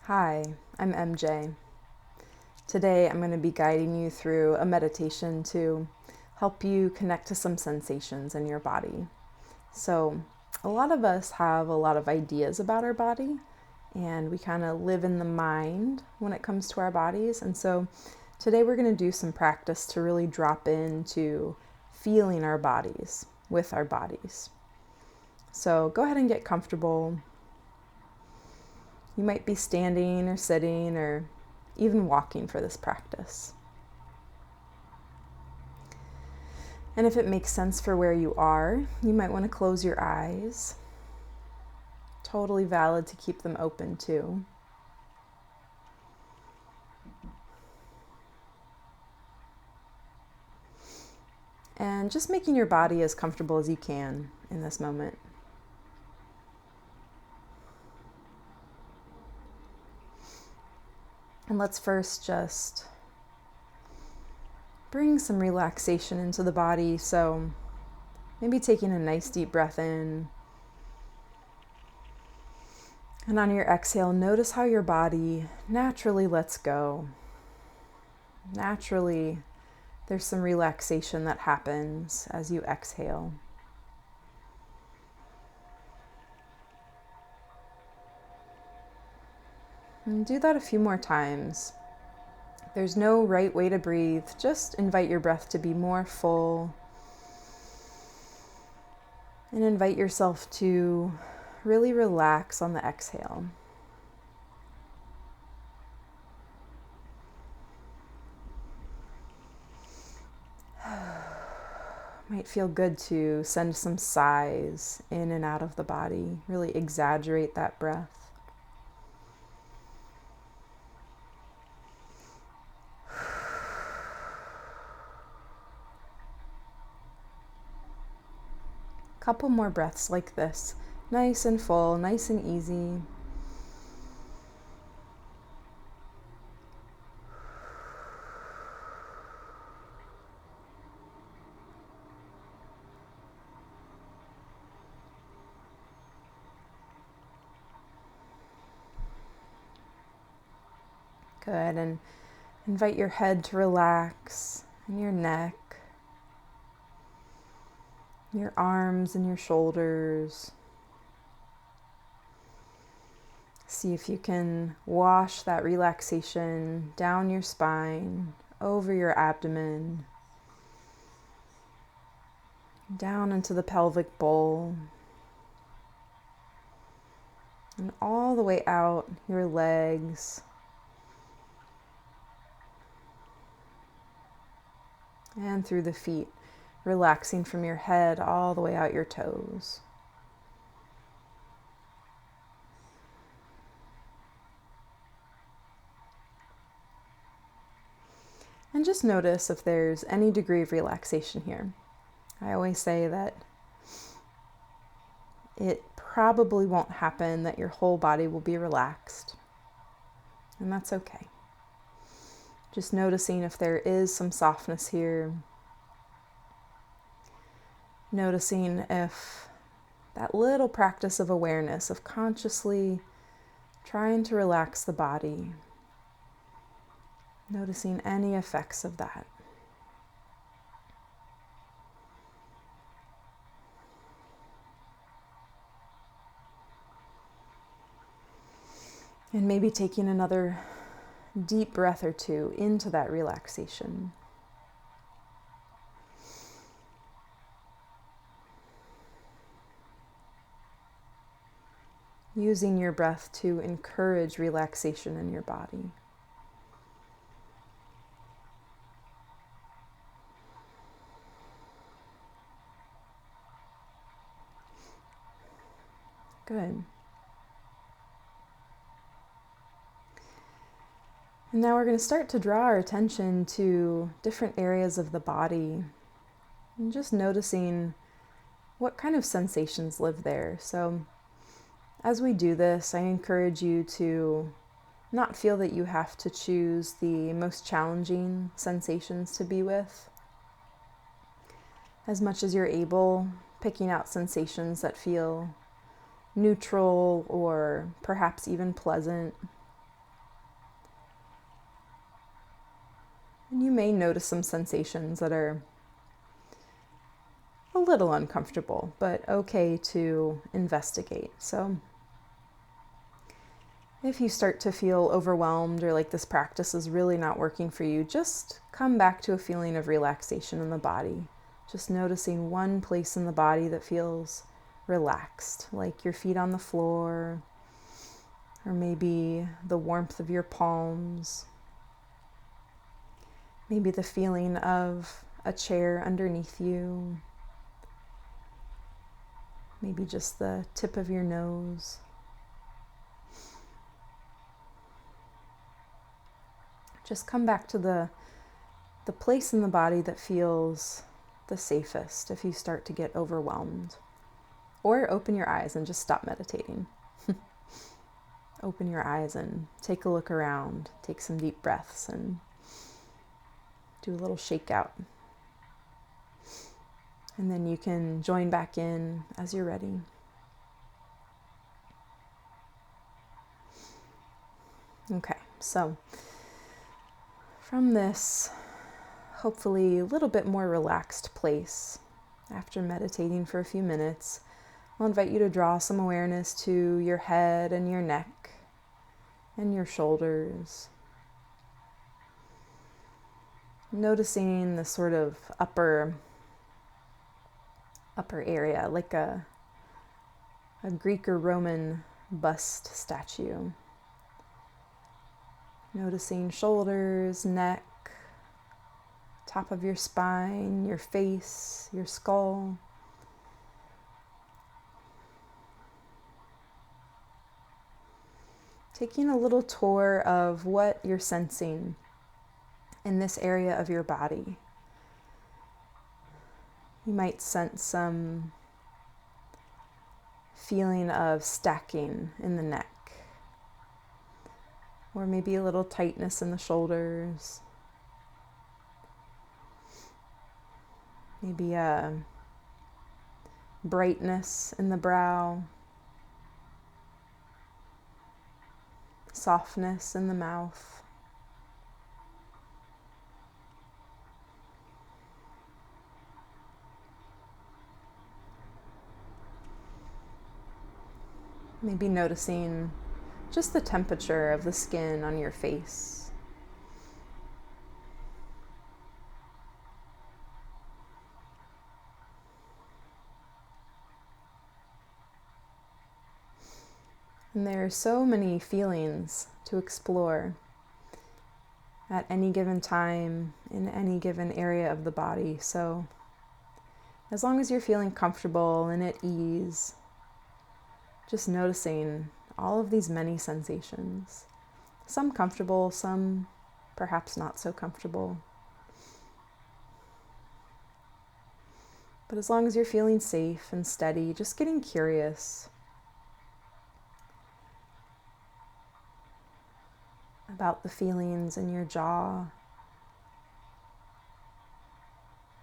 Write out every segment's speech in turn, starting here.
Hi, I'm MJ. Today I'm going to be guiding you through a meditation to help you connect to some sensations in your body. So, a lot of us have a lot of ideas about our body, and we kind of live in the mind when it comes to our bodies. And so, today we're going to do some practice to really drop into feeling our bodies with our bodies. So, go ahead and get comfortable. You might be standing or sitting or even walking for this practice. And if it makes sense for where you are, you might want to close your eyes. Totally valid to keep them open too. And just making your body as comfortable as you can in this moment. And let's first just bring some relaxation into the body. So maybe taking a nice deep breath in. And on your exhale, notice how your body naturally lets go. Naturally, there's some relaxation that happens as you exhale. And do that a few more times. There's no right way to breathe. Just invite your breath to be more full. And invite yourself to really relax on the exhale. Might feel good to send some sighs in and out of the body. Really exaggerate that breath. Couple more breaths like this. Nice and full, nice and easy. Good, and invite your head to relax, and your neck, your arms and your shoulders. See if you can wash that relaxation down your spine, over your abdomen, down into the pelvic bowl, and all the way out your legs, and through the feet, relaxing from your head all the way out your toes. And just notice if there's any degree of relaxation here. I always say that it probably won't happen that your whole body will be relaxed, and that's okay. Just noticing if there is some softness here. Noticing if that little practice of awareness, of consciously trying to relax the body, noticing any effects of that. And maybe taking another deep breath or two into that relaxation. Using your breath to encourage relaxation in your body. Good. And now we're going to start to draw our attention to different areas of the body and just noticing what kind of sensations live there. So as we do this, I encourage you to not feel that you have to choose the most challenging sensations to be with. As much as you're able, picking out sensations that feel neutral or perhaps even pleasant. And you may notice some sensations that are a little uncomfortable, but okay to investigate. So if you start to feel overwhelmed or like this practice is really not working for you, just come back to a feeling of relaxation in the body. Just noticing one place in the body that feels relaxed, like your feet on the floor, or maybe the warmth of your palms, maybe the feeling of a chair underneath you, maybe just the tip of your nose. Just come back to the place in the body that feels the safest if you start to get overwhelmed. Or open your eyes and just stop meditating. Open your eyes and take a look around, take some deep breaths and do a little shakeout. And then you can join back in as you're ready. Okay, so from this hopefully a little bit more relaxed place, after meditating for a few minutes, I'll invite you to draw some awareness to your head and your neck and your shoulders. Noticing the sort of upper area, like a Greek or Roman bust statue. Noticing shoulders, neck, top of your spine, your face, your skull. Taking a little tour of what you're sensing in this area of your body. You might sense some feeling of stacking in the neck, or maybe a little tightness in the shoulders, maybe a brightness in the brow, softness in the mouth. Maybe noticing just the temperature of the skin on your face. And there are so many feelings to explore at any given time in any given area of the body. So as long as you're feeling comfortable and at ease, just noticing all of these many sensations. Some comfortable, some perhaps not so comfortable. But as long as you're feeling safe and steady, just getting curious about the feelings in your jaw.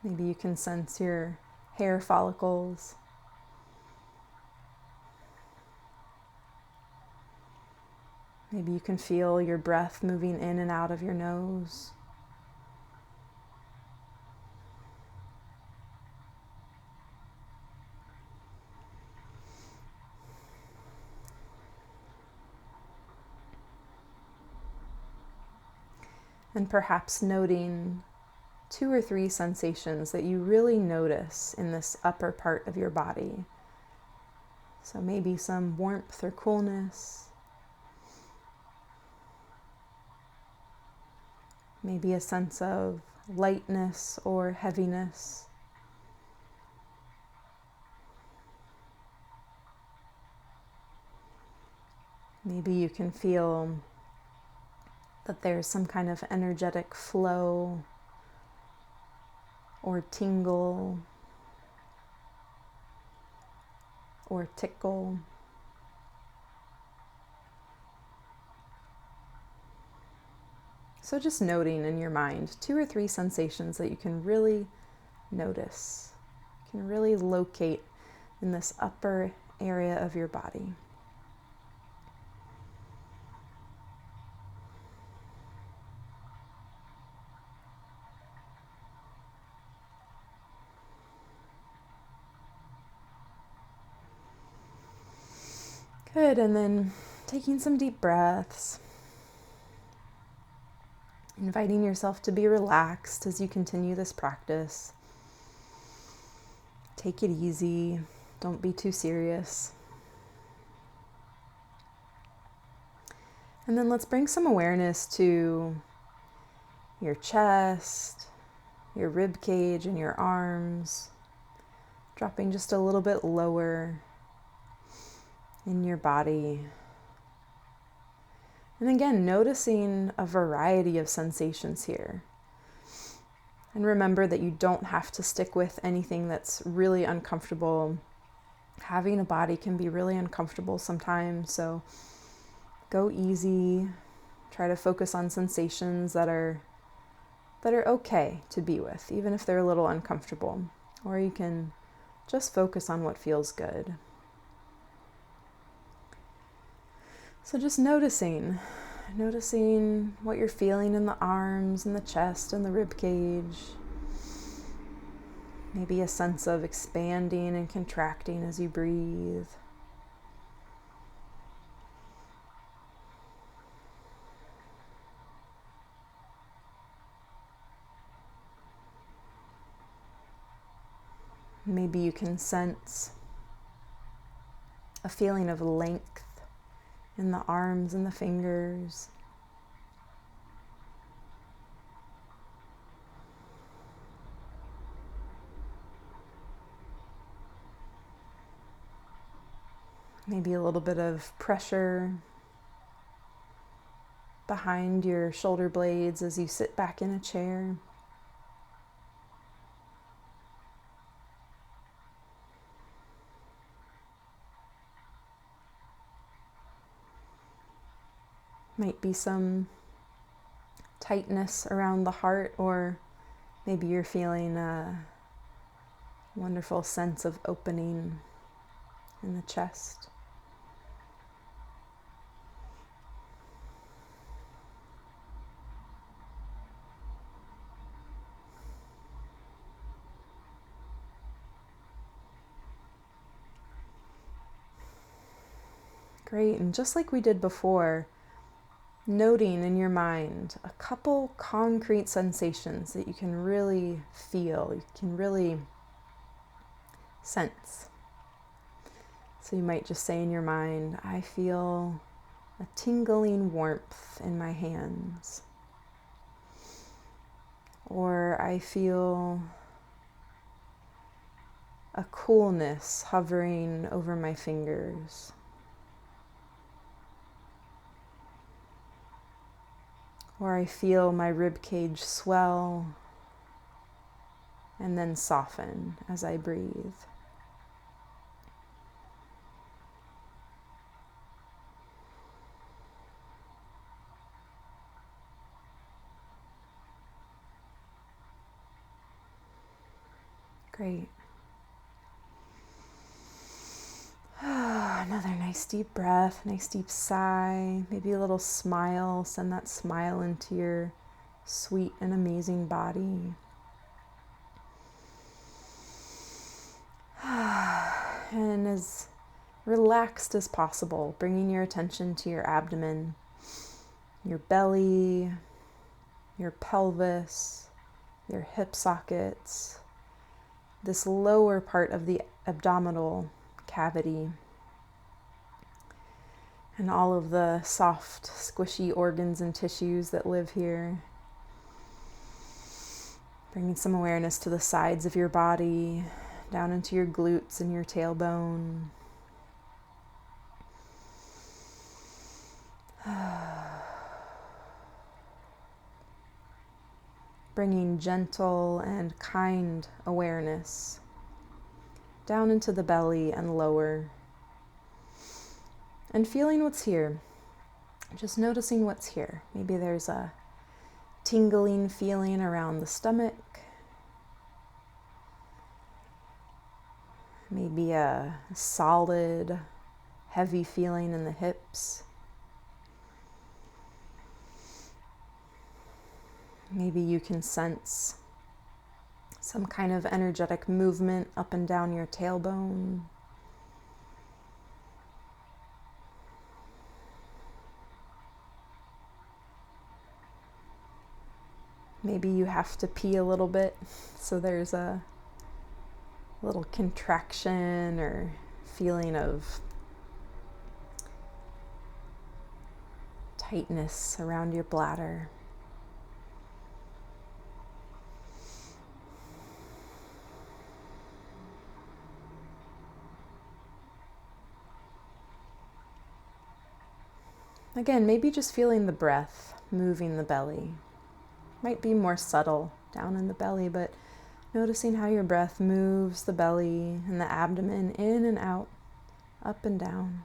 Maybe you can sense your hair follicles. Maybe you can feel your breath moving in and out of your nose. And perhaps noting 2 or 3 sensations that you really notice in this upper part of your body. So maybe some warmth or coolness. Maybe a sense of lightness or heaviness. Maybe you can feel that there's some kind of energetic flow or tingle or tickle. So just noting in your mind 2 or 3 sensations that you can really notice, you can really locate in this upper area of your body. Good, and then taking some deep breaths, inviting yourself to be relaxed as you continue this practice. Take it easy, don't be too serious. And then let's bring some awareness to your chest, your rib cage, and your arms, dropping just a little bit lower in your body. And again, noticing a variety of sensations here. And remember that you don't have to stick with anything that's really uncomfortable. Having a body can be really uncomfortable sometimes, so go easy. Try to focus on sensations that are okay to be with, even if they're a little uncomfortable. Or you can just focus on what feels good. So just noticing what you're feeling in the arms and the chest and the rib cage. Maybe a sense of expanding and contracting as you breathe. Maybe you can sense a feeling of length in the arms and the fingers. Maybe a little bit of pressure behind your shoulder blades as you sit back in a chair. Might be some tightness around the heart, or maybe you're feeling a wonderful sense of opening in the chest. Great, and just like we did before, noting in your mind a couple concrete sensations that you can really feel, you can really sense. So you might just say in your mind, I feel a tingling warmth in my hands. Or I feel a coolness hovering over my fingers. Or I feel my rib cage swell and then soften as I breathe. Great. Another nice deep breath, nice deep sigh, maybe a little smile. Send that smile into your sweet and amazing body. And as relaxed as possible, bringing your attention to your abdomen, your belly, your pelvis, your hip sockets, this lower part of the abdominal cavity, and all of the soft, squishy organs and tissues that live here. Bringing some awareness to the sides of your body, down into your glutes and your tailbone. Bringing gentle and kind awareness down into the belly and lower. And feeling what's here. Just noticing what's here. Maybe there's a tingling feeling around the stomach. Maybe a solid, heavy feeling in the hips. Maybe you can sense some kind of energetic movement up and down your tailbone. Maybe you have to pee a little bit, so there's a little contraction or feeling of tightness around your bladder. Again, maybe just feeling the breath moving the belly. Might be more subtle down in the belly, but noticing how your breath moves the belly and the abdomen in and out, up and down.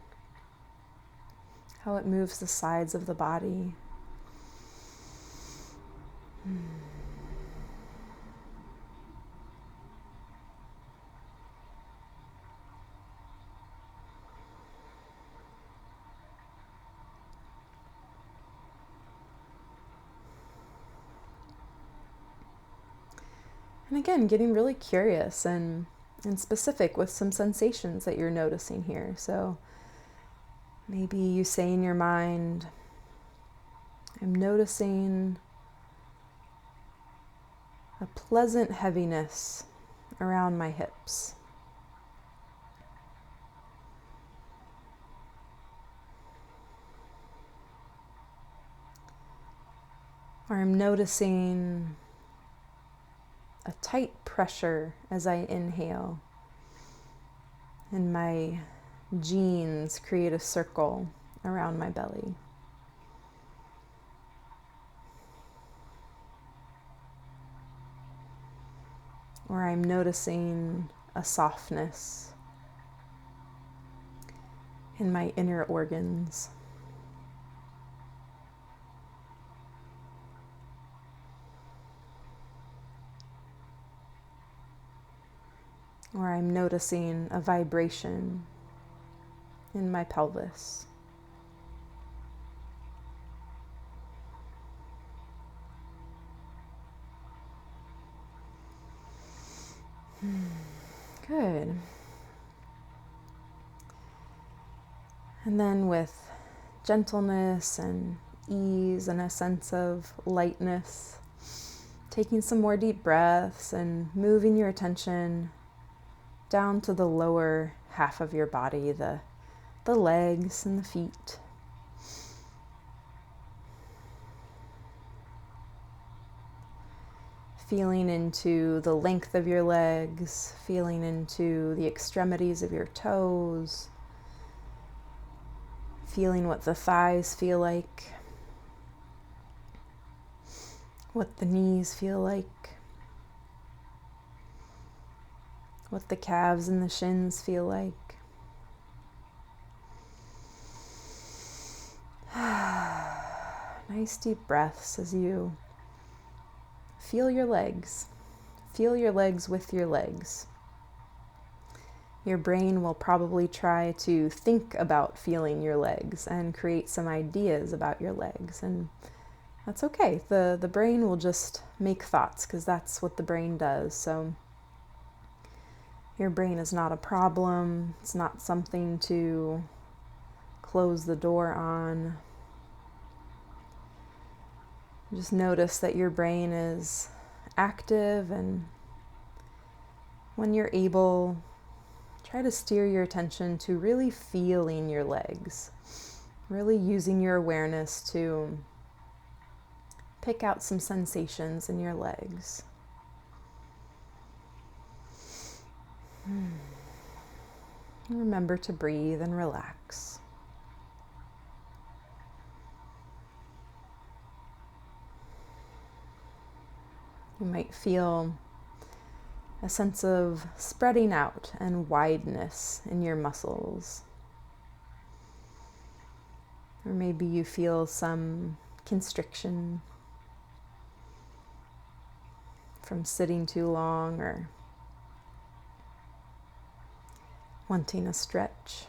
How it moves the sides of the body. And again, getting really curious and specific with some sensations that you're noticing here. So maybe you say in your mind, I'm noticing a pleasant heaviness around my hips. Or I'm noticing a tight pressure as I inhale, and my jeans create a circle around my belly. Or I'm noticing a softness in my inner organs. Or I'm noticing a vibration in my pelvis. Good. And then with gentleness and ease and a sense of lightness, taking some more deep breaths and moving your attention down to the lower half of your body, the legs and the feet. Feeling into the length of your legs, feeling into the extremities of your toes, feeling what the thighs feel like, what the knees feel like, what the calves and the shins feel like. Nice deep breaths as you feel your legs. Feel your legs with your legs. Your brain will probably try to think about feeling your legs and create some ideas about your legs, and that's okay. The brain will just make thoughts because that's what the brain does. So your brain is not a problem. It's not something to close the door on. Just notice that your brain is active, and when you're able, try to steer your attention to really feeling your legs, really using your awareness to pick out some sensations in your legs. Remember to breathe and relax. You might feel a sense of spreading out and wideness in your muscles. Or maybe you feel some constriction from sitting too long or wanting a stretch.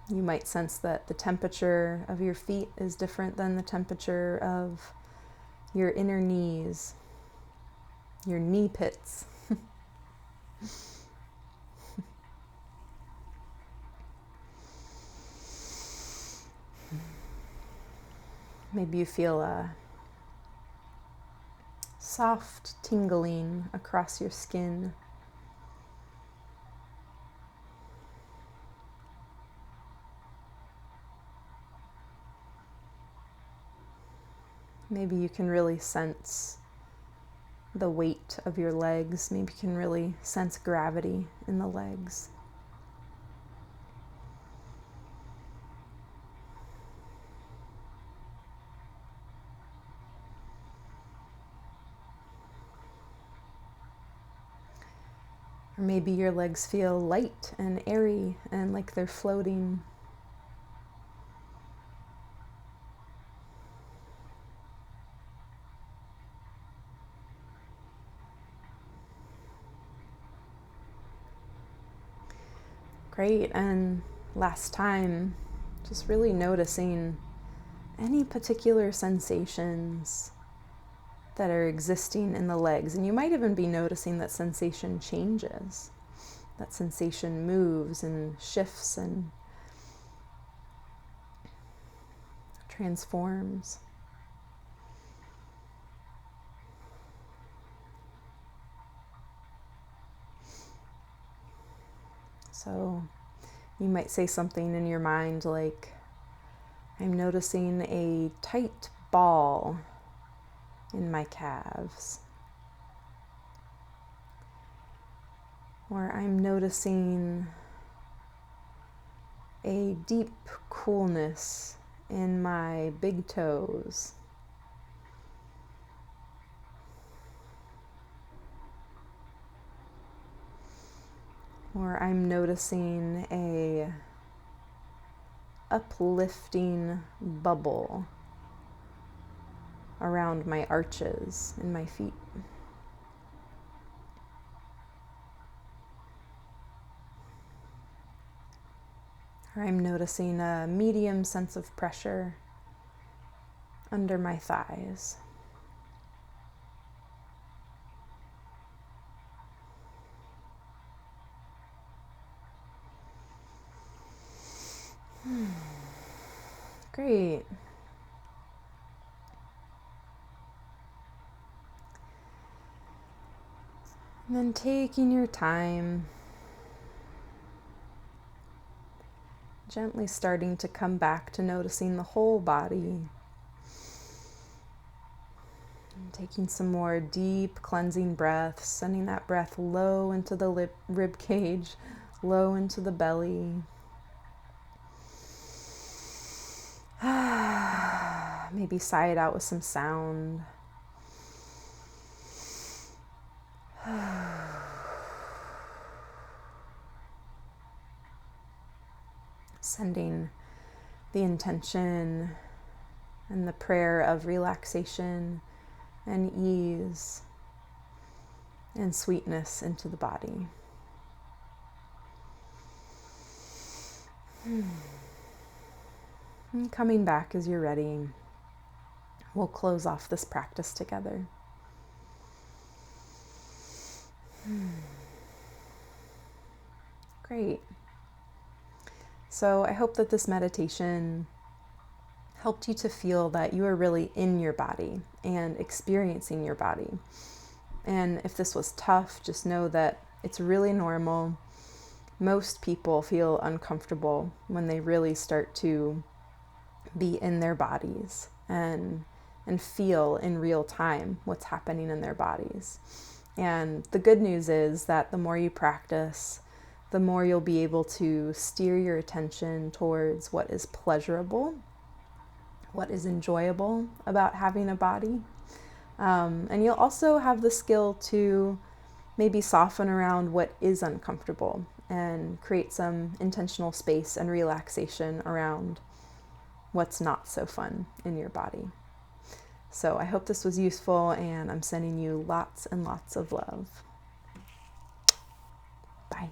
You might sense that the temperature of your feet is different than the temperature of your inner knees, your knee pits. Maybe you feel a soft tingling across your skin. Maybe you can really sense the weight of your legs. Maybe you can really sense gravity in the legs. Or maybe your legs feel light and airy and like they're floating. Great. And last time, just really noticing any particular sensations that are existing in the legs. And you might even be noticing that sensation changes, that sensation moves and shifts and transforms. So you might say something in your mind like, I'm noticing a tight ball in my calves. Or I'm noticing a deep coolness in my big toes. Or I'm noticing a uplifting bubble around my arches in my feet. Or I'm noticing a medium sense of pressure under my thighs. Great. And then taking your time, gently starting to come back to noticing the whole body. And taking some more deep cleansing breaths, sending that breath low into the rib cage, low into the belly. Maybe sigh it out with some sound. Sending the intention and the prayer of relaxation and ease and sweetness into the body. And coming back as you're ready, we'll close off this practice together. Great. So I hope that this meditation helped you to feel that you are really in your body and experiencing your body. And if this was tough, just know that it's really normal. Most people feel uncomfortable when they really start to be in their bodies and feel in real time what's happening in their bodies. And the good news is that the more you practice, the more you'll be able to steer your attention towards what is pleasurable, what is enjoyable about having a body. And you'll also have the skill to maybe soften around what is uncomfortable and create some intentional space and relaxation around what's not so fun in your body. So I hope this was useful, and I'm sending you lots and lots of love. Bye.